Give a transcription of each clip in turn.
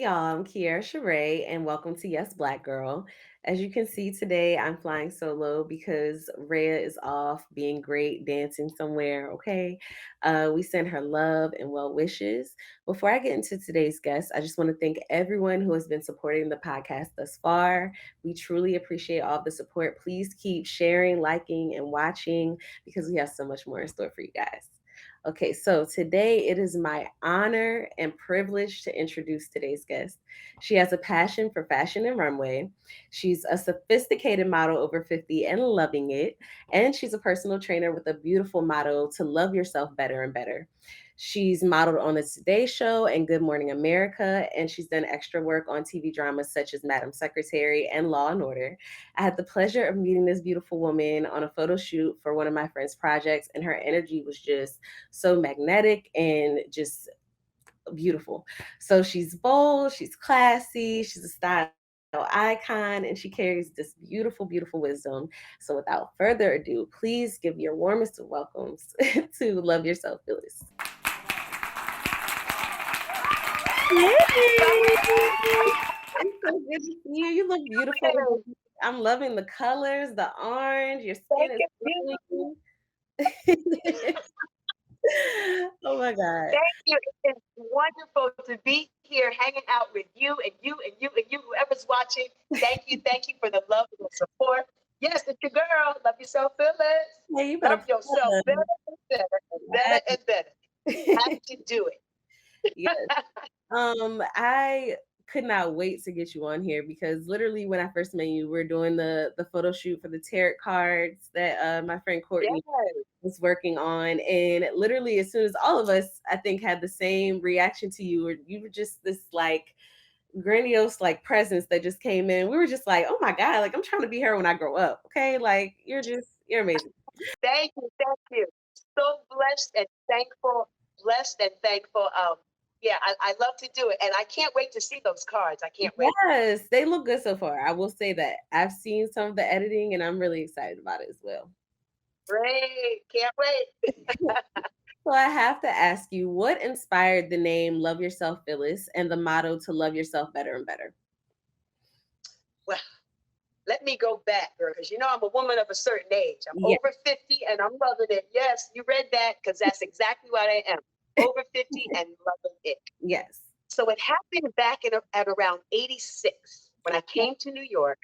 y'all. I'm Kiara Sheree, and welcome to Yes Black Girl. As you can see today, I'm flying solo because Rhea is off being great, dancing somewhere. Okay. We send her love and well wishes. Before I get into today's guest, I just want to thank everyone who has been supporting the podcast thus far. We truly appreciate all the support. Please keep sharing, liking, and watching because we have so much more in store for you guys. Okay, so today it is my honor and privilege to introduce today's guest. She has a passion for fashion and runway. She's a sophisticated model over 50 and loving it. And she's a personal trainer with a beautiful motto to love yourself better and better. She's modeled on the Today Show and Good Morning America, and she's done extra work on TV dramas such as Madam Secretary and Law and Order. I had the pleasure of meeting this beautiful woman on a photo shoot for one of my friend's projects, and her energy was just so magnetic and just beautiful. So she's bold, she's classy, she's a style icon, and she carries this beautiful, beautiful wisdom. So without further ado, please give your warmest of welcomes to Love Yourself, Phyllis. Hey, it's so good to see you. You look beautiful. I'm loving the colors, the orange. Your skin Thank is you. glowing. Oh my God. Thank you. It's wonderful to be here hanging out with you and you and you and you, whoever's watching. Thank you for the love and the support. Yes, it's your girl. Love yourself, Phyllis. Hey, you better Love yourself plug. better and better and better and better. Have to do Yes. it. I could not wait to get you on here because literally when I first met you, we are doing the photo shoot for the tarot cards that my friend Yes. Courtney was working on, and literally as soon as all of us, I think, had the same reaction to you, or you were just this like grandiose like presence that just came in. We were just like, oh my God, like I'm trying to be her when I grow up. Okay, like you're amazing. Thank you. Thank you. So blessed and thankful. Yeah, I love to do it. And I can't wait to see those cards. I can't wait. Yes, they look good so far. I will say that. I've seen some of the editing and I'm really excited about it as well. Great. Can't wait. So I have to ask you, what inspired the name Love Yourself Phyllis and the motto to love yourself better and better? Well, let me go back, girl, because you know I'm a woman of a certain age. I'm Yeah. over 50 and I'm loving it. Yes, you read that because that's exactly what I am. Over 50 and loving it. Yes. So it happened back at around 86 when I came to New York.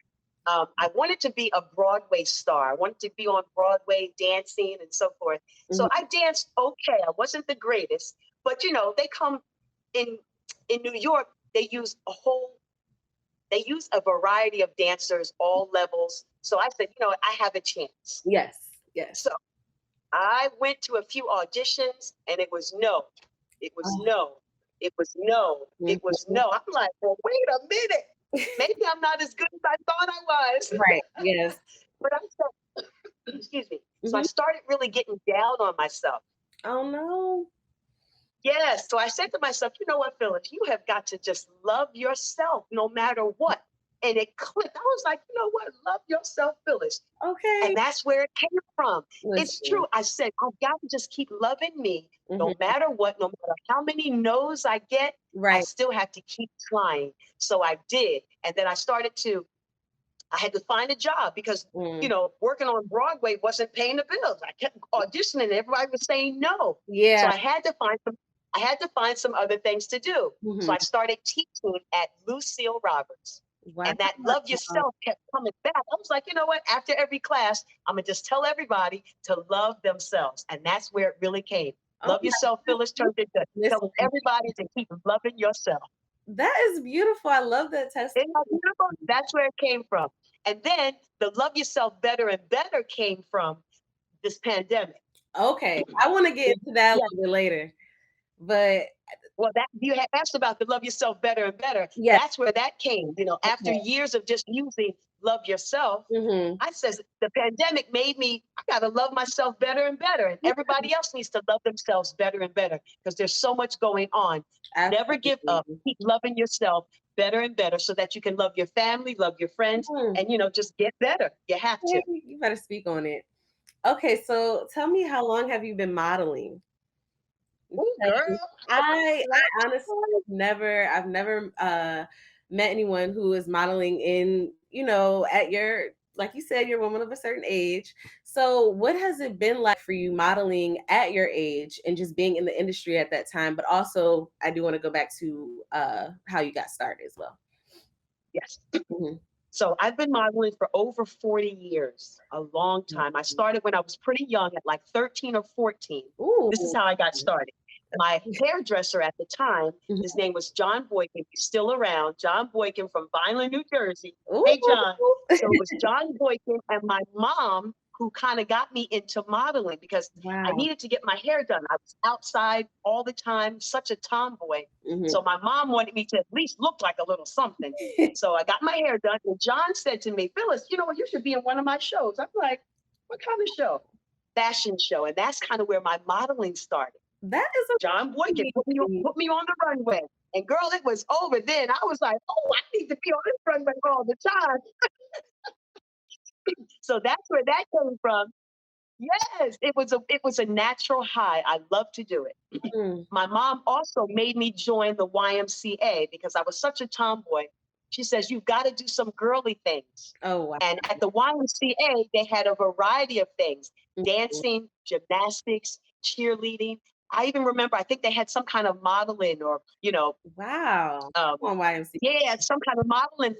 I wanted to be a Broadway star. I wanted to be on Broadway dancing and so forth. So Mhm. I danced okay. I wasn't the greatest, but you know, they come in New York, they use a variety of dancers, all levels. So I said, you know what, I have a chance. Yes. Yes. So I went to a few auditions and it was no. It was Oh, no. It was no. It was mhm. no. I'm like, well, wait a minute. Maybe I'm not as good as I thought I was. Right. Yes. But I said, excuse me. So I Mhm. started really getting down on myself. Oh no. Yes. So I said to myself, you know what, Phyllis, you have got to just love yourself no matter what. And it clicked. I was like, you know what? Love yourself, Phyllis. And Okay. that's where it came from. It's Listen. true. I said, I've got to just keep loving me no Mhm. matter what, no matter how many no's I get, I Right. still have to keep trying. So I did. And then I had to find a job because, you Mm. know, working on Broadway wasn't paying the bills. I kept auditioning and everybody was saying no. So Yeah. I had to find some other things to do. So Mhm. I started teaching at Lucille Roberts. Wow. And that love yourself kept coming back. I was like, you know what? After every class, I'm gonna just tell everybody to love themselves. And that's where it really came. Oh Love yourself, my Phyllis, turned into telling listen. everybody to keep loving yourself. That is beautiful. I love that Isn't that testimony. beautiful? That's where it came from. And then the love yourself better and better came from this pandemic. Okay. I want to get into that a Yeah. little bit later. But Well, that you had asked about the love yourself better and better. yeah, That's where that came. You know, after okay. years of just using love yourself, Mhm. I says the pandemic made me, I gotta love myself better and better. And everybody else needs to love themselves better and better because there's so much going on. Never give up. Absolutely. Keep loving yourself better and better so that you can love your family, love your friends, Mm. and you know, just get better. You have to. Okay, you better speak on it. Okay, so tell me, how long have you been modeling? Oh, girl. I honestly What? I've never met anyone who is modeling in, you know, at your, like you said, you're a woman of a certain age. So what has it been like for you modeling at your age and just being in the industry at that time? But also I do want to go back to how you got started as well. Yes. Mhm. So I've been modeling for over 40 years, a long time. I started when I was pretty young at like 13 or 14. This is Ooh. how I got started. My hairdresser at the time, Mhm. his name was John Boykin. He's still around. John Boykin from Vineland, New Jersey. Hey, John. Ooh. So it was John Boykin and my mom who kind of got me into modeling because I Wow. needed to get my hair done. I was outside all the time, such a tomboy. Mhm. So my mom wanted me to at least look like a little something. So I got my hair done, and John said to me, Phyllis, you know what? You should be in one of my shows. I'm like, what kind of show? Fashion show. And that's kind of where my modeling started. That is John Boykin amazing. put me on the runway. And girl, it was over then. I was like, oh, I need to be on this runway all the time. So that's where that came from. Yes, it was a natural high. I love to do it. Mm. My mom also made me join the YMCA because I was such a tomboy. She says, you've got to do some girly things. Oh, wow. And at the YMCA, they had a variety of things: Mhm. dancing, gymnastics, cheerleading. I even remember, I think they had some kind of modeling or, Wow. um, Come on, YMCA. yeah, some kind of modeling,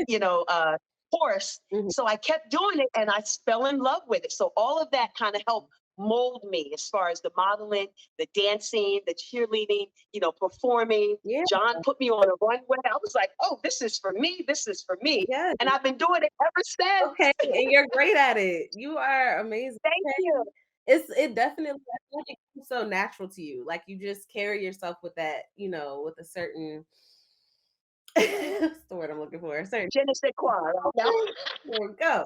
you know, uh, course. Mhm. So I kept doing it and I fell in love with it. So all of that kind of helped mold me as far as the modeling, the dancing, the cheerleading, performing. Yeah, John put me on a runway. I was like, oh, this is for me. This is for me. yes. And I've been doing it ever Okay, since. and you're great at it. You are amazing. Thank you. Okay. It definitely, I feel like it comes so natural to you. Like you just carry yourself with that, you know, with a certain what's the word I'm looking for? A certain Je ne sais quoi right now. there we go.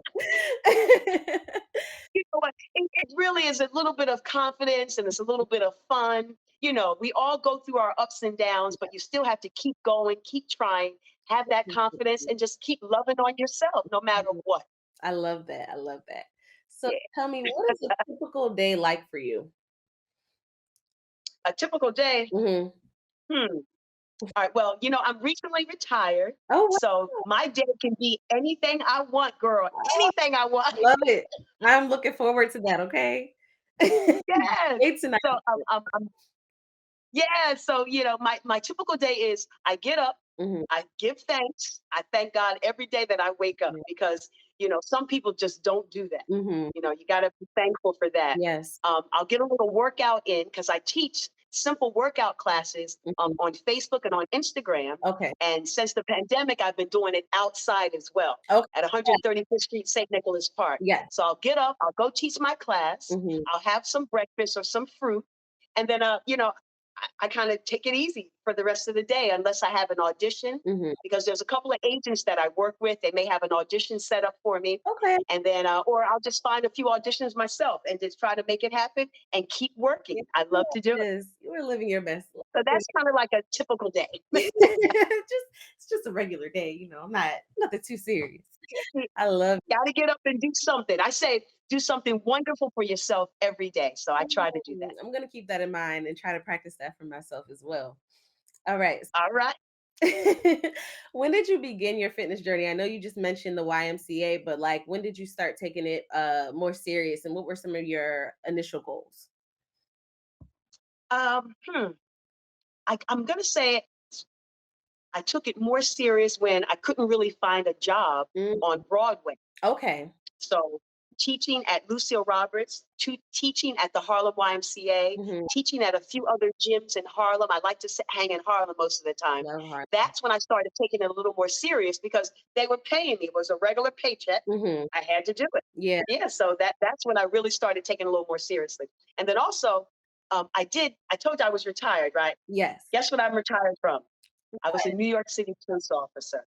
You know what? It really is a little bit of confidence and it's a little bit of fun. We all go through our ups and downs, but you still have to keep going, keep trying, have that confidence, and just keep loving on yourself no matter what. I love that. I love that. So Yeah. tell me, what is a typical day like for you? A typical day. Mhm. Hmm. All right. Well, I'm recently retired. Oh, So wow. my day can be anything I want, girl. Anything I want. Love it. I'm looking forward to that, okay? Yes. Wait tonight. So yeah. So, my typical day is I get up, Mhm. I give thanks. I thank God every day that I wake up Yeah. because, some people just don't do that. Mhm. You got to be thankful for that. Yes. I'll get a little workout in because I teach simple workout classes Mhm. on Facebook and on Instagram. Okay. And since the pandemic, I've been doing it outside as well Okay. at Yeah. 135th Street, St. Nicholas Park. Yes. So I'll get up, I'll go teach my class, Mhm. I'll have some breakfast or some fruit, and then, I kind of take it easy for the rest of the day unless I have an audition. Mhm. Because there's a couple of agents that I work with, they may have an audition set up for me, Okay. and then, or I'll just find a few auditions myself and just try to make it happen and keep working. I love to do it. Yes. You are living your best So life. that's kind of like a typical day. It's just a regular day, you know, I'm not nothing too serious. I love Got to get up and do something. I say do something wonderful for yourself every day. So I try to do that. I'm gonna keep that in mind and try to practice that for myself as well. All right. All right. When did you begin your fitness journey? I know you just mentioned the YMCA, but like when did you start taking it more serious and what were some of your initial goals? Hmm. I'm going to say I took it more serious when I couldn't really find a job Mm, on Broadway. okay. So teaching at Lucille Roberts, teaching at the Harlem YMCA, Mhm. teaching at a few other gyms in Harlem. I like to hang in Harlem most of the time. Love hard. That's when I started taking it a little more serious because they were paying me. It was a regular paycheck. Mhm. I had to do it. Yeah. Yeah, so that's when I really started taking it a little more seriously. And then also, I told you I was retired, right? Yes. Guess what I'm retired from? I was a New York City police officer.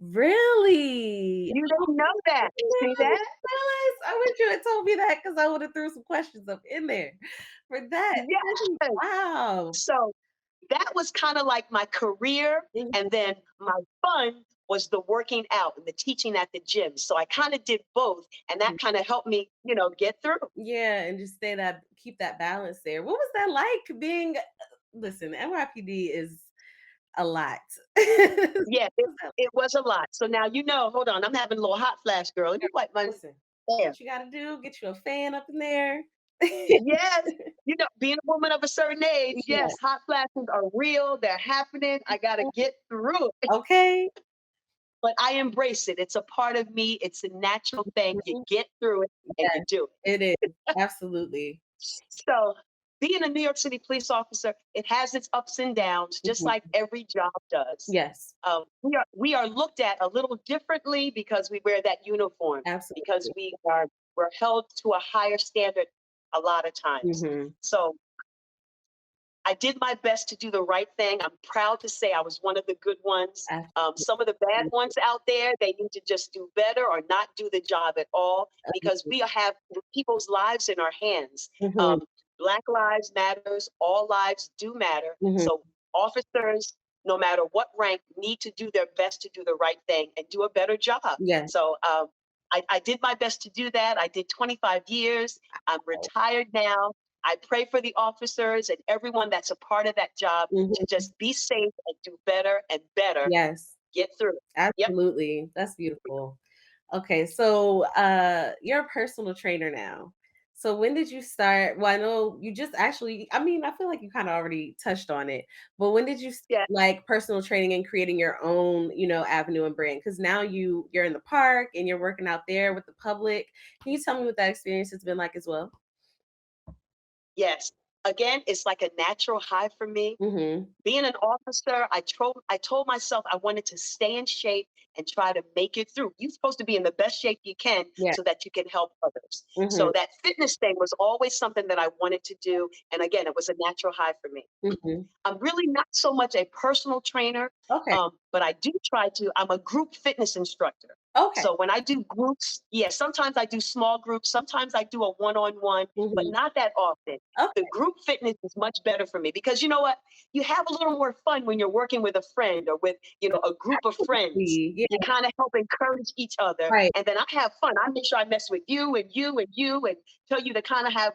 Really? You didn't know that. See Really? that? Phyllis, I wish you had told me that because I would have threw some questions up in there for that. Yes. Wow. So that was kind of like my career Mhm. and then my fun was the working out and the teaching at the gym. So I kind of did both, and that kind of helped me, get through. Yeah, and just stay that keep that balance there. What was that like being listen, NYPD is a lot. Yeah, it was a lot. So now hold on, I'm having a little hot flash, girl. Let me wipe my Listen, hair. what you gotta do, get you a fan up in there. Yes, being a woman of a certain age, Yeah. yes, hot flashes are real. They're happening. I gotta get through it. Okay. But I embrace it. It's a part of me. It's a natural thing. You Mhm. get through it and you Yes, do it. it is. Absolutely. So being a New York City police officer, it has its ups and downs, just Mhm. like every job does. Yes, We are looked at a little differently because we wear that uniform, because absolutely. we're held to a higher standard a lot of times. Mhm. So I did my best to do the right thing. I'm proud to say I was one of the good ones. Some of the bad Absolutely. ones out there, they need to just do better or not do the job at all, because we have people's lives in our hands. Mhm. Um, Black lives matters. All lives do matter. Mhm. So officers, no matter what rank, need to do their best to do the right thing and do a better job. Yes. So I did my best to do that. I did 25 years. I'm retired now. I pray for the officers and everyone that's a part of that job to Mhm. just be safe and do better and better. Yes. Get through it. Yep. Absolutely. That's beautiful. Okay, so you're a personal trainer now. So when did you start? Well, I know you just actually, I mean, I feel like you kind of already touched on it, but when did you Yeah. like personal training and creating your own, avenue and brand? Because now you're in the park and you're working out there with the public. Can you tell me what that experience has been like as well? Yes. Again, it's like a natural high for me. Mm-hmm. Being an officer, I told myself I wanted to stay in shape and try to make it through. You're supposed to be in the best shape you can Yeah. so that you can help others. Mm-hmm. So that fitness thing was always something that I wanted to do. And again, it was a natural high for me. Mm-hmm. I'm really not so much a personal trainer, Okay. but I do try to. I'm a group fitness instructor. Okay. So when I do groups, yeah, sometimes I do small groups, sometimes I do a one on one, but Mm-hmm. not that often. The Okay. group fitness is much better for me because you know what? You have a little more fun when you're working with a friend or with, a group of friends. Yeah. You kind of help encourage each other. Right. And then I have fun. I make sure I mess with you and you and you and tell you to kind of have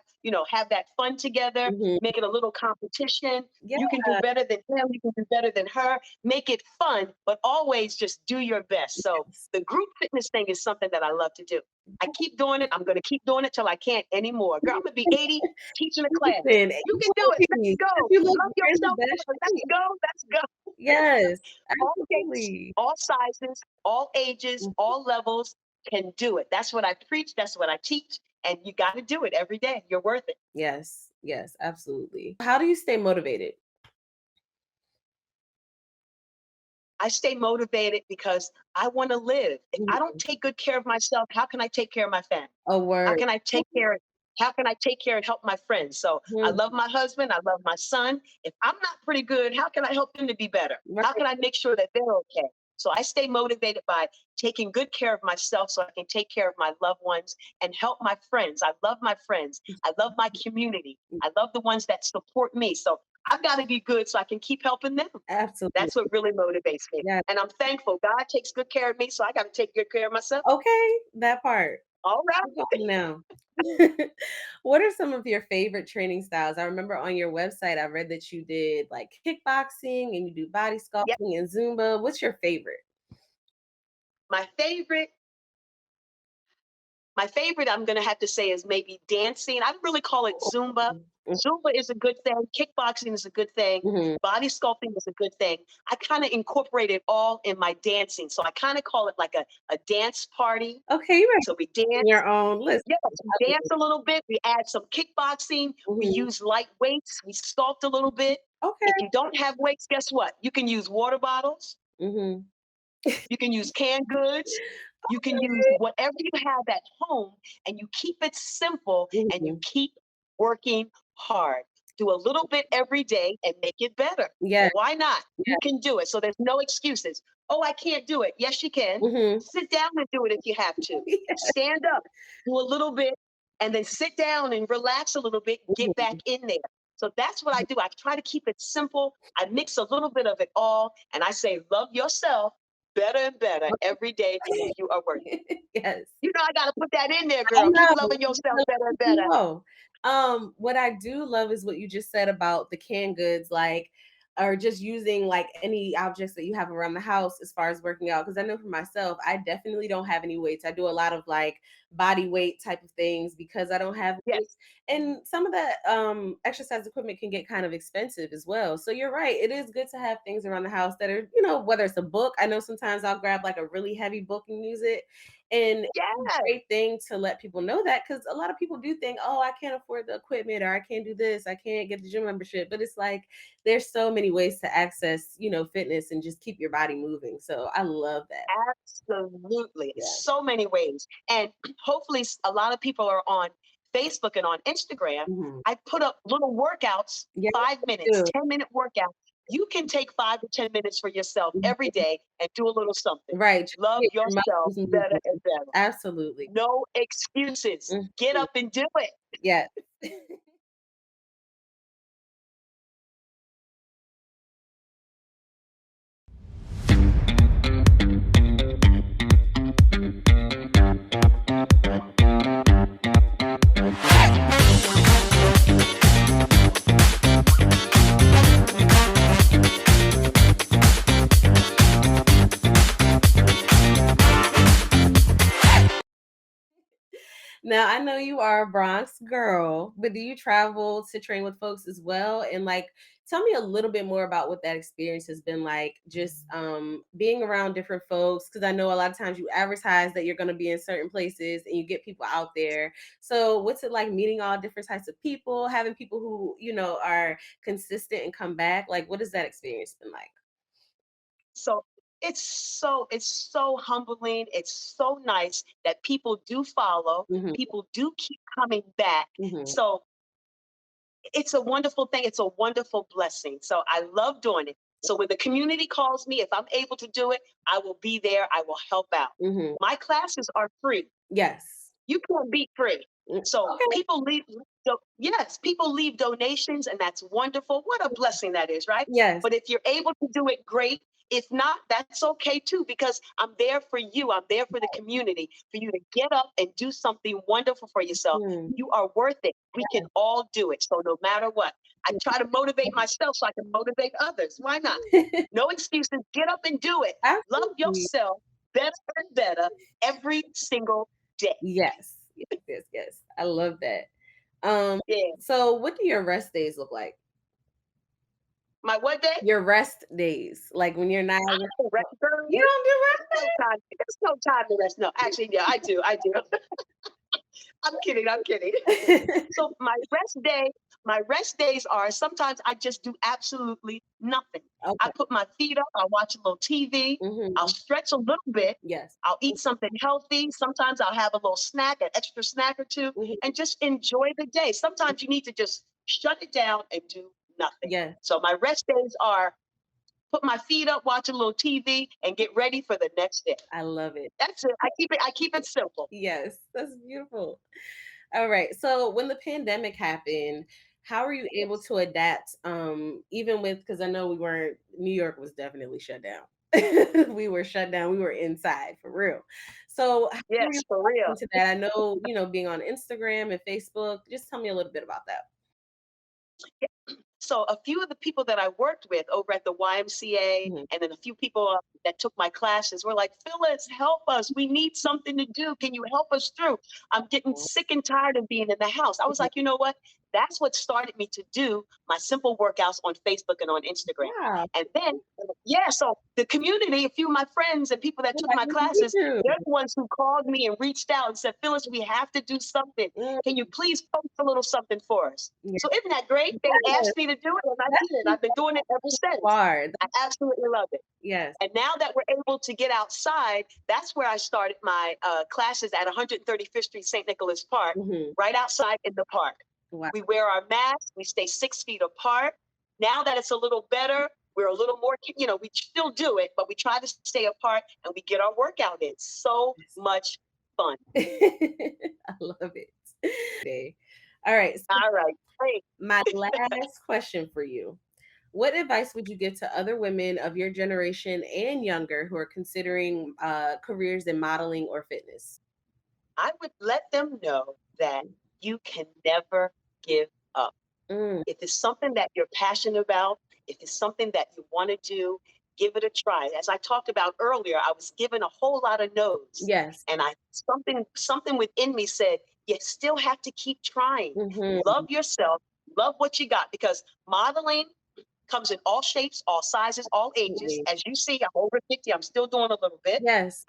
that fun together, Mm-hmm. make it a little competition. Yeah. You can do better than him, you can do better than her. Make it fun, but always just do your best. So the group fitness thing is something that I love to do. I keep doing it. I'm going to keep doing it till I can't anymore. Girl, I'm going to be 80 teaching a class. Listen, You can do it. Let's please, 'cause go. you look Love you're in the yourself best more. Let's shape. go. Let's go. Yes, All shapes, absolutely. all sizes, all ages, Mm, all levels can do it. That's what I preach. That's what I teach. And you got to do it every day. You're worth it. yes, yes, absolutely. How do you stay motivated? I stay motivated because I want to live. If I don't Mhm. take good care of myself, how can I take care of my family? A How word. can I take care how can I take care and help my friends? So I Mhm. love my husband, I love my son. If I'm not pretty good, how can I help them to be better? How Right. can I make sure that they're okay? So I stay motivated by taking good care of myself so I can take care of my loved ones and help my friends. I love my friends. I love my community. I love the ones that support me. So I've got to be good so I can keep helping them. That's Absolutely. what really motivates me. Yeah. And I'm thankful. God takes good care of me, so I got to take good care of myself. Okay, that part. All right. Keep going now. What are some of your favorite training styles? I remember on your website, I read that you did like kickboxing and you do body Yep. sculpting and Zumba. What's your favorite? My favorite My favorite, I'm going to have to say, is maybe dancing. I really call it Zumba. Zumba is a good thing. Kickboxing is a good thing. Mhm. Body sculpting is a good thing. I kind of incorporate it all in my dancing. So I kind of call it like a dance party. Okay, you So we are dance. your own list. Yes, we dance a little bit. We add some kickboxing. We Mhm. use light weights. We sculpt a little bit. If Okay. you don't have weights, guess what? You can use water bottles. Mhm. You can use canned goods. You can use Okay. whatever you have at home and you keep it simple and you Mhm. keep working hard. Do a little bit every day and make it better. Yeah, Well, why not? yeah. You can do it. So there's no excuses. Oh, I can't do it. Yes, you can. Mhm. Sit down and do it if you have to. Yeah. Stand up, do a little bit, and then sit down and relax a little bit, get back Mhm. in there. So that's what I do. I try to keep it simple. I mix a little bit of it all, and I say, love yourself better and better every day because you are worth it. Yes. You know, I got to put that in there, I girl. Keep know. loving yourself better and You better. know. What I do love is what you just said about the canned goods, like, or just using like any objects that you have around the house as far as working out. Because I know for myself, I definitely don't have any weights. I do a lot of like body weight type of things because I don't have weights. Yes, And some of that exercise equipment can get kind of expensive as well. So you're right. It is good to have things around the house that are, whether it's a book. I know sometimes I'll grab like a really heavy book and use it. And yes, great thing to let people know that because a lot of people do think, oh, I can't afford the equipment or I can't do this, I can't get the gym membership. But it's like there's so many ways to access, fitness and just keep your body moving. So I love that. absolutely. Yeah. So many ways. And hopefully, a lot of people are on Facebook and on Instagram. Mhm. I put up little workouts, Yeah, 5 minutes, too. 10-minute workout. You can take 5 to 10 minutes for yourself every day and do a little something. Right. Just Love get your yourself muscles better moving. and better. Absolutely. No excuses. Get Mhm. up and do it. Yeah. Now I know you are a Bronx girl, but do you travel to train with folks as well? And like, tell me a little bit more about what that experience has been like, just being around different folks. Because I know a lot of times you advertise that you're going to be in certain places and you get people out there. So what's it like meeting all different types of people, having people who are consistent and come back? Like, what has that experience been like? So it's so humbling. It's so nice that people do follow. Hmm. People do keep coming back. Hmm. So it's a wonderful thing. It's a wonderful blessing. So I love doing it. So when the community calls me, if I'm able to do it, I will be there. I will help out. Hmm. My classes are free. Yes. You can't beat free. So Okay. people leave, yes, people leave donations, and that's wonderful. What a blessing that is, right? Yes. But if you're able to do it, great. If not, that's okay too, because I'm there for you. I'm there for the community, for you to get up and do something wonderful for yourself. Mm. You are worth it. We can all do it. So no matter what, I try to motivate myself so I can motivate others. Why not? No excuses. Get up and do it. Love Absolutely. yourself better and better every single day. Yes. Yes, yes, yes. I love that. Um, Yeah. so what do your rest days look like? My what day? Your rest days, like when you're not I don't rest, girl. you don't do There's no time. There's no time to rest. No, actually, yeah, I do. I do. I'm kidding. I'm kidding. rest? So my rest days are sometimes I just do absolutely nothing. I Okay. put my feet up, I'll watch a little TV, I'll Mhm. stretch a little bit, Yes. I'll eat something healthy. Sometimes I'll have a little snack, an extra snack or two, Mhm. and just enjoy the day. Sometimes you need to just shut it down and do nothing. Yes, So my rest days are put my feet up, watch a little TV, and get ready for the next day. I love it. That's it. I keep it simple. Yes, that's beautiful. All right. So when the pandemic happened, how were you able Yes. to adapt? Even with because I know we weren't New York was definitely shut down. We were shut down. We were inside for real. So how were you Yes, for real. adapting to that? I know, being on Instagram and Facebook. Just tell me a little bit about that. So a few of the people that I worked with over at the YMCA, Mhm. and then a few people that took my classes were like, Phyllis, help us. We need something to do. Can you help us through? I'm getting sick and tired of being in the house. I was Mhm. like, you know what? That's what started me to do my simple workouts on Facebook and on Instagram. Wow. And then, yeah, so the community, a few of my friends and people that took Like, my me classes, too. they're the ones who called me and reached out and said, Phyllis, we have to do something. Can Mm, you please post a little something for us? yeah. So isn't that great? They Yes, asked me to do it and I that's did it. who I've been doing it ever you since. are. I absolutely love it. Yes. And now that we're able to get outside, that's where I started my classes at 135th Street, St. Nicholas Park, Mhm. right outside in the park. Wow. We wear our masks, we stay 6 feet apart. Now that it's a little better, we're a little more, we still do it, but we try to stay apart and we get our workout in. So much fun. I love it. Okay. All right. So All right, great. my last question for you. What advice would you give to other women of your generation and younger who are considering careers in modeling or fitness? I would let them know that you can never give up. Mm, If it's something that you're passionate about, if it's something that you want to do, give it a try. As I talked about earlier, I was given a whole lot of no's, yes. and I something within me said, you still have to keep trying. Hmm. Love yourself, love what you got, because modeling comes in all shapes, all sizes, all ages. Absolutely. As you see, I'm over 50. I'm still doing a little bit. Yes.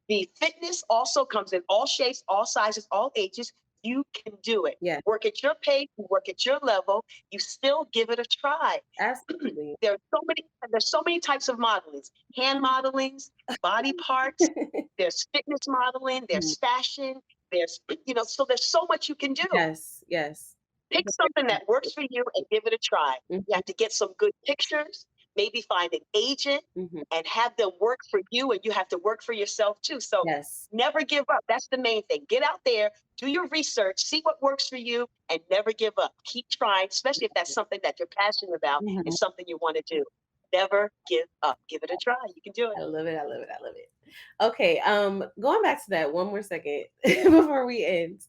The fitness also comes in all shapes, all sizes, all ages. You can do it. Yes. Work at your pace, work at your level. You still give it a try. Absolutely. There's so many types of modelings. Hand modelings, body parts. There's fitness modeling. Mhm. There's fashion. So there's so much you can do. Yes. Yes. Pick something that works for you and give it a try. You Mhm. have to get some good pictures, maybe find an agent Mhm. and have them work for you, and you have to work for yourself too. So Yes. never give up. That's the main thing. Get out there, do your research, see what works for you, and never give up. Keep trying, especially if that's something that you're passionate about and Mhm. something you want to do. Never give up. Give it a try. You can do it. I love it. I love it. I love it. Okay, going back to that one more second before we end,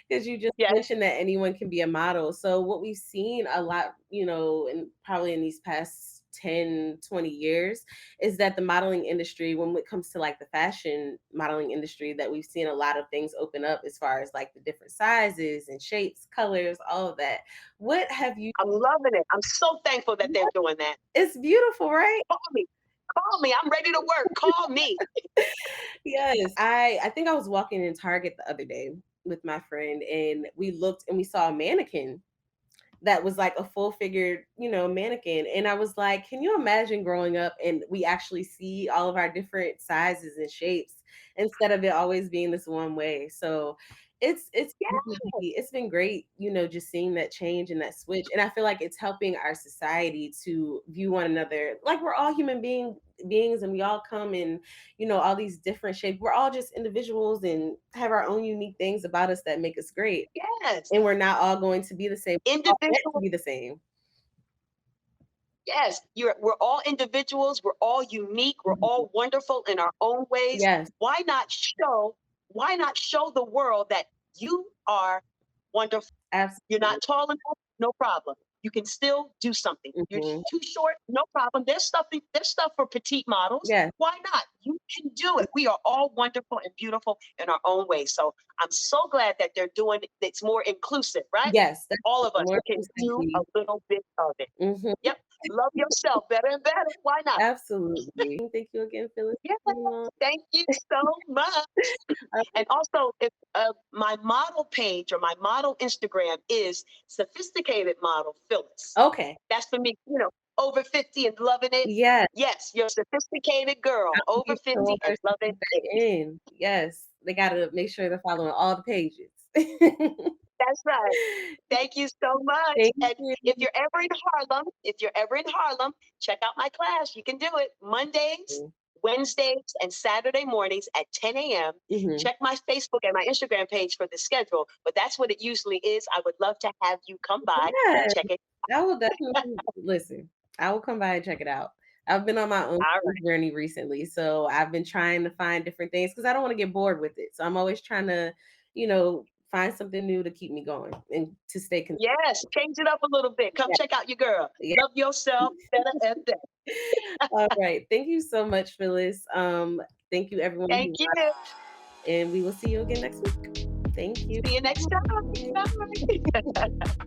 because you just Yes, mentioned that anyone can be a model. So what we've seen a lot, and probably in these past 10, 20 years, is that the modeling industry, when it comes to like the fashion modeling industry, that we've seen a lot of things open up as far as like the different sizes and shapes, colors, all of that. What have you I'm loving it. I'm so thankful that they're doing that. It's beautiful, right? Call me. Call me. I'm ready to work. Call me. Yes. I think I was walking in Target the other day with my friend, and we looked and we saw a mannequin that was like a full figured, mannequin. And I was like, can you imagine growing up and we actually see all of our different sizes and shapes instead of it always being this one way? So it's been great, just seeing that change and that switch. And I feel like it's helping our society to view one another like we're all human beings, and we all come in, all these different shapes. We're all just individuals and have our own unique things about us that make us great. Yes. And we're not all going to be the same. We're all meant to Individual. be the same. Yes, we're all individuals, we're all unique, we're Mhm. all wonderful in our own ways. Yes, Why not show the world that you are wonderful? You're absolutely. not tall enough, no problem. You can still do something. You're Mhm. too short, no problem. There's stuff for petite models. Yes, Why not? You can do it. We are all wonderful and beautiful in our own way. So I'm so glad that they're doing it's more inclusive, right? yes, that's All of us more can do a inclusivity. little bit of it. Mhm. Yep. Love yourself better and better. Why not? Absolutely. Thank you again, Phyllis, Yes. for coming on. Thank you so much. And also, if my model page or my model Instagram is sophisticated model Phyllis. Okay. That's for me, over 50 and loving it. Yes, Yes, you're a sophisticated girl, I'll over be sure 50 and to loving keep that it. in. Yes, they gotta make sure they're following all the pages. That's right. Thank you so much. Thank And you. if you're ever in Harlem, check out my class. You can do it Mondays, Wednesdays, and Saturday mornings at 10 a.m. Mhm. Check my Facebook and my Instagram page for the schedule, but that's what it usually is. I would love to have you come by and Yes, check it. I will definitely listen. I will come by and check it out. I've been on my own All right. journey recently, so I've been trying to find different things because I don't want to get bored with it. So I'm always trying to, find something new to keep me going and to stay consistent. Yes, change it up a little bit. Come Yeah, check out your girl. yeah. Love yourself better and better. All right. Thank you so much, Phyllis. Thank you everyone Thank who you. watched, and we will see you again next week. Thank you. See you next time. Bye.